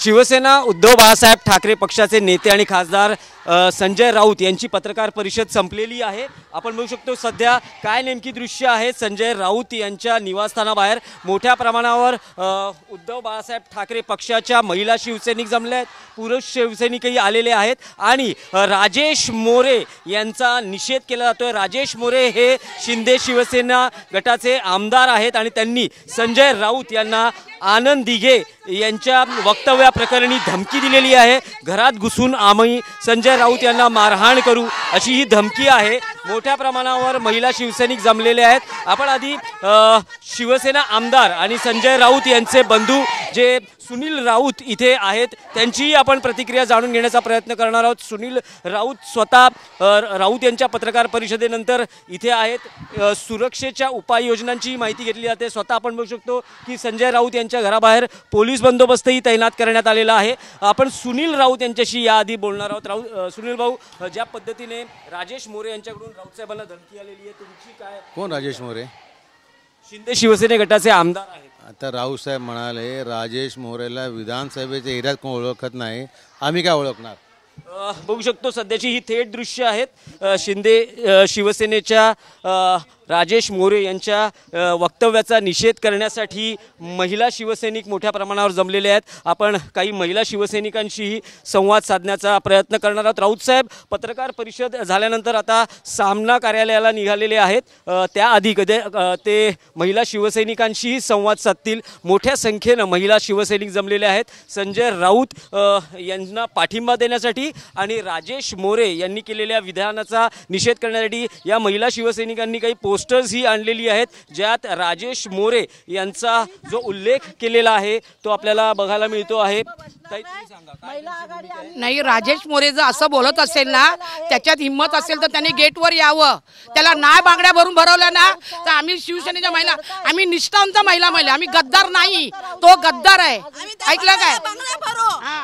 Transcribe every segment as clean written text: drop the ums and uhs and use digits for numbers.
शिवसेना उद्धव बाळासाहेब ठाकरे पक्षाचे नेते आणि खासदार संजय राऊत यांची पत्रकार परिषद संपलेली आहे। आपण बघू शकतो सध्या काय नेमकी दृश्य आहे। संजय राऊत यांच्या निवासस्थानाबाहेर मोठ्या प्रमाणावर उद्धव बाळासाहेब ठाकरे पक्षाच्या महिला शिवसैनिक जमले आहेत, पुरुष शिवसैनिकही आलेले आहेत आणि राजेश मोरे यांचा निषेध केला जातोय। राजेश मोरे हे शिंदे शिवसेना गटाचे आमदार आहेत आणि त्यांनी संजय राऊत यांना आनंद दिघे यांच्या वक्तव्याप्रकरणी धमकी दिलेली आहे। घरात घुसून आम्ही संजय राऊत यांना मारहाण करू अशी ही धमकी आहे। मोठ्या प्रमाणावर महिला शिवसैनिक जमलेले आहेत। आपण आधी शिवसेना आमदार आणि संजय राऊत यांचे बंधू जे सुनील राऊत इथे आहेत त्यांचीही आपण प्रतिक्रिया जाणून घेण्याचा प्रयत्न करणार आहोत। सुनील राऊत स्वतः राऊत यांच्या पत्रकार परिषदेनंतर इथे आहेत। सुरक्षेच्या उपाययोजनांची माहिती घेतली जाते। स्वतः आपण बघू शकतो की संजय राऊत यांच्या घराबाहेर पोलीस बंदोबस्तही तैनात करण्यात आलेला आहे। आपण सुनील राऊत यांच्याशी याआधी बोलणार आहोत। सुनील भाऊ, ज्या पद्धतीने राजेश मोरे यांच्याकडून राऊत साहेबांना धमकी आलेली आहे, तुमची काय? कोण राजेश मोरे? शिंदे शिवसेने गटाचे आमदार आहेत। आता राऊत साहेब म्हणाले राजेश मोरेला विधानसभेच्या एरियात कोण ओळखत नाही, आम्ही काय ओळखणार? बघू शकतो सध्याची ही थेट दृश्य आहेत। शिंदे शिवसेनेच्या राजेश मोरे यांच्या वक्तव्याचा निषेध करण्यासाठी महिला शिवसैनिक मोठ्या प्रमाणावर जमलेले आहेत। आपण काही महिला शिवसैनिकांशीही संवाद साधण्याचा प्रयत्न करणार आहोत। राऊत साहेब पत्रकार परिषद झाल्यानंतर आता सामना कार्यालयाला निघालेले आहेत। त्याआधी कधी ते महिला शिवसैनिकांशीही संवाद साधतील। मोठ्या संख्येनं महिला शिवसैनिक जमलेले आहेत। संजय राऊत यांना पाठिंबा देण्यासाठी आणि राजेश मोरे यांनी केलेल्या विधानाचा निषेध करण्यासाठी या महिला शिवसैनिकांनी काही पोस्टर्स ही आणलेली आहेत, ज्यात राजेश मोरे यांचा जो उल्लेख केलेला आहे तो आपल्याला बघायला मिळतो आहे। नाही, राजेश मोरे जर असं बोलत असेल ना, त्याच्यात हिम्मत असेल तर त्यांनी गेटवर यावं। त्याला नाय बांगड्या भरून भरवल्या ना तर आम्ही शिवसेनेच्या महिला, आम्ही निष्ठावंत महिला आम्ही गद्दार नाही, तो गद्दार आहे। ऐकलं काय?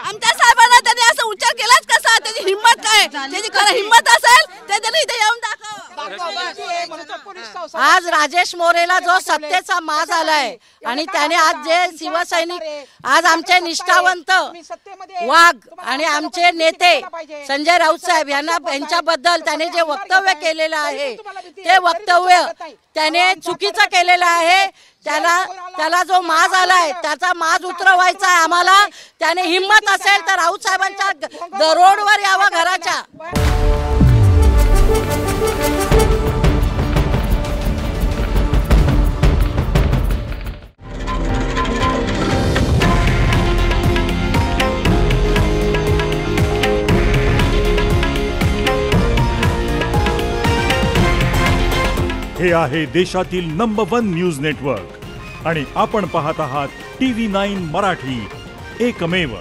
आमच्या साहेबांना त्यांनी असं उच्चार केलाच कसा? त्याची हिम्मत काय? त्याची खरं हिम्मत असेल ते त्यांनी इथे येऊन दाखव। आज राजेश मोरेला जो सत्तेचा माज आलाय आणि त्याने आज जे शिवसैनिक, आज आमचे निष्ठावंत वाघ आणि आमचे नेते संजय राऊत साहेब यांच्याबद्दल त्याने जे वक्तव्य केलेलं आहे ते वक्तव्य त्याने चुकीचं केलेलं आहे। त्याला जो माज आलाय त्याचा माज उतरवायचा आहे आम्हाला। त्याने हिम्मत असेल तर राऊत साहेबांच्या दरोडवर यावं घराच्या। हे आहे देशातील नंबर 1 न्यूज नेटवर्क आणि आपण पाहत आहात TV9 मराठी, एकमेव।